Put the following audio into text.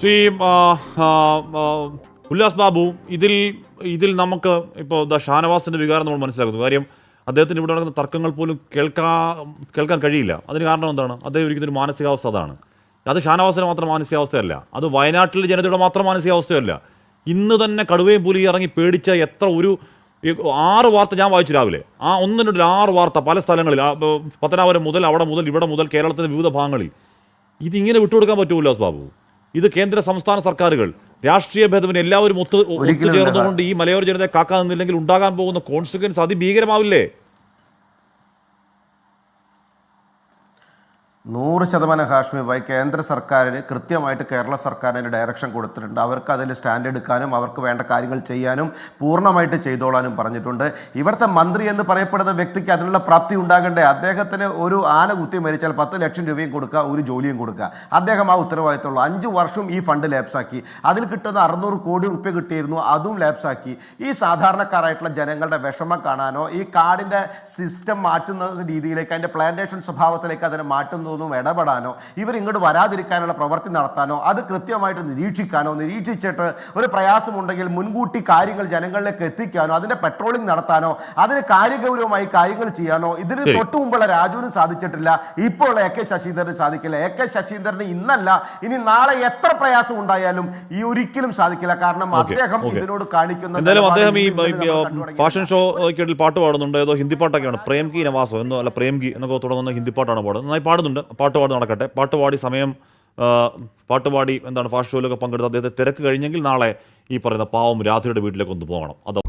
ശ്രീ ഉല്ലാസ് ബാബു, ഇതിൽ നമുക്ക് ഇപ്പോൾ ഷാനവാസിൻ്റെ വികാരം നമ്മൾ മനസ്സിലാക്കുന്നു. കാര്യം അദ്ദേഹത്തിന് ഇവിടെ നടക്കുന്ന തർക്കങ്ങൾ പോലും കേൾക്കാൻ കഴിയില്ല. അതിന് കാരണം എന്താണ്? അദ്ദേഹം ഒരിക്കലും മാനസികാവസ്ഥ അതാണ്. അത് ഷാനവാസിൻ്റെ മാത്രം മാനസികാവസ്ഥയല്ല, അത് വയനാട്ടിലെ ജനതയുടെ മാത്രം മാനസികാവസ്ഥയല്ല. ഇന്ന് തന്നെ കടുവയും പുലി ഇറങ്ങി പേടിച്ച എത്ര 6 വാർത്ത ഞാൻ വായിച്ചു രാവിലെ. 6 വാർത്ത പല സ്ഥലങ്ങളിൽ, പത്തനാപുരം മുതൽ അവിടെ മുതൽ ഇവിടെ മുതൽ കേരളത്തിൻ്റെ വിവിധ ഭാഗങ്ങളിൽ. ഇതിങ്ങനെ വിട്ടുകൊടുക്കാൻ പറ്റുമോ ഉല്ലാസ് ബാബു? ഇത് കേന്ദ്ര സംസ്ഥാന സർക്കാരുകൾ രാഷ്ട്രീയ ഭേദവിന് എല്ലാവരും ഒത്തുചേർന്നുകൊണ്ട് ഈ മലയോര ജനതയെ കാക്കാൻ നിന്നില്ലെങ്കിൽ ഉണ്ടാകാൻ പോകുന്ന കോൺസിക്വൻസ് അതിഭീകരമാവില്ലേ? 100% ഹാഷ്മി ഭായ്, കേന്ദ്ര സർക്കാരിന് കൃത്യമായിട്ട് കേരള സർക്കാരിന് ഡയറക്ഷൻ കൊടുത്തിട്ടുണ്ട്. അവർക്ക് അതിൽ സ്റ്റാൻഡ് എടുക്കാനും അവർക്ക് വേണ്ട കാര്യങ്ങൾ ചെയ്യാനും പൂർണ്ണമായിട്ട് ചെയ്തോളാനും പറഞ്ഞിട്ടുണ്ട്. ഇവിടുത്തെ മന്ത്രി എന്ന് പറയപ്പെടുന്ന വ്യക്തിക്ക് അതിനുള്ള പ്രാപ്തി ഉണ്ടാകണ്ടേ? അദ്ദേഹത്തിന് ഒരു ആന കുത്തി മരിച്ചാൽ 10 ലക്ഷം രൂപയും കൊടുക്കുക, ഒരു ജോലിയും കൊടുക്കുക. അദ്ദേഹം ആ ഉത്തരവാദിത്തമുള്ളൂ. 5 വർഷം ഈ ഫണ്ട് ലാപ്സാക്കി. അതിൽ കിട്ടുന്ന 600 കോടി റുപ്യ കിട്ടിയിരുന്നു, അതും ലാപ്സാക്കി. ഈ സാധാരണക്കാരായിട്ടുള്ള ജനങ്ങളുടെ വിഷമം കാണാനോ ഈ കാടിൻ്റെ സിസ്റ്റം മാറ്റുന്ന രീതിയിലേക്ക്, അതിൻ്റെ പ്ലാന്റേഷൻ സ്വഭാവത്തിലേക്ക് അതിനെ മാറ്റുന്ന ഇടപെടാനോ ഇവരിങ്ങോട്ട് വരാതിരിക്കാനുള്ള പ്രവൃത്തി നടത്താനോ അത് കൃത്യമായിട്ട് നിരീക്ഷിക്കാനോ, നിരീക്ഷിച്ചിട്ട് ഒരു പ്രയാസമുണ്ടെങ്കിൽ മുൻകൂട്ടി കാര്യങ്ങൾ ജനങ്ങളിലേക്ക് എത്തിക്കാനോ, അതിന്റെ പെട്രോളിംഗ് നടത്താനോ, അതിന് കാര്യഗൗരവമായി കാര്യങ്ങൾ ചെയ്യാനോ ഇതിന് തൊട്ടു മുമ്പുള്ള രാജുവിനും സാധിച്ചിട്ടില്ല. ഇപ്പോൾ AK ശശീന്ദ്രന് സാധിക്കില്ല. AK ശശീന്ദ്രന് ഇന്നല്ല ഇനി നാളെ എത്ര പ്രയാസം ഉണ്ടായാലും ഈ ഒരിക്കലും സാധിക്കില്ല. കാരണം അദ്ദേഹം ഇതിനോട് കാണിക്കുന്ന അദ്ദേഹം ഈ ഫാഷൻ ഷോയ്ക്കിടയിൽ പാട്ട് പാടുന്നുണ്ട്. ഏതോ ഹിന്ദി പാട്ടൊക്കെയാണ്, പ്രേംകി നവാസോ എന്നോ അല്ല പ്രേംകി എന്നൊക്കെ തുടങ്ങുന്ന ഹിന്ദി പാട്ടാണ് പാടുന്നത്. നന്നായി പാടുന്നുണ്ട്. പാട്ടുപാടി നടക്കട്ടെ. പാട്ടുപാടി എന്താണ് ഫാഷൻ ഷോയിലൊക്കെ പങ്കെടുത്ത് അദ്ദേഹത്തെ തിരക്ക് കഴിഞ്ഞെങ്കിൽ നാളെ ഈ പറയുന്ന പാവം രാധയുടെ വീട്ടിലേക്ക് ഒന്ന് പോകണം. അതോ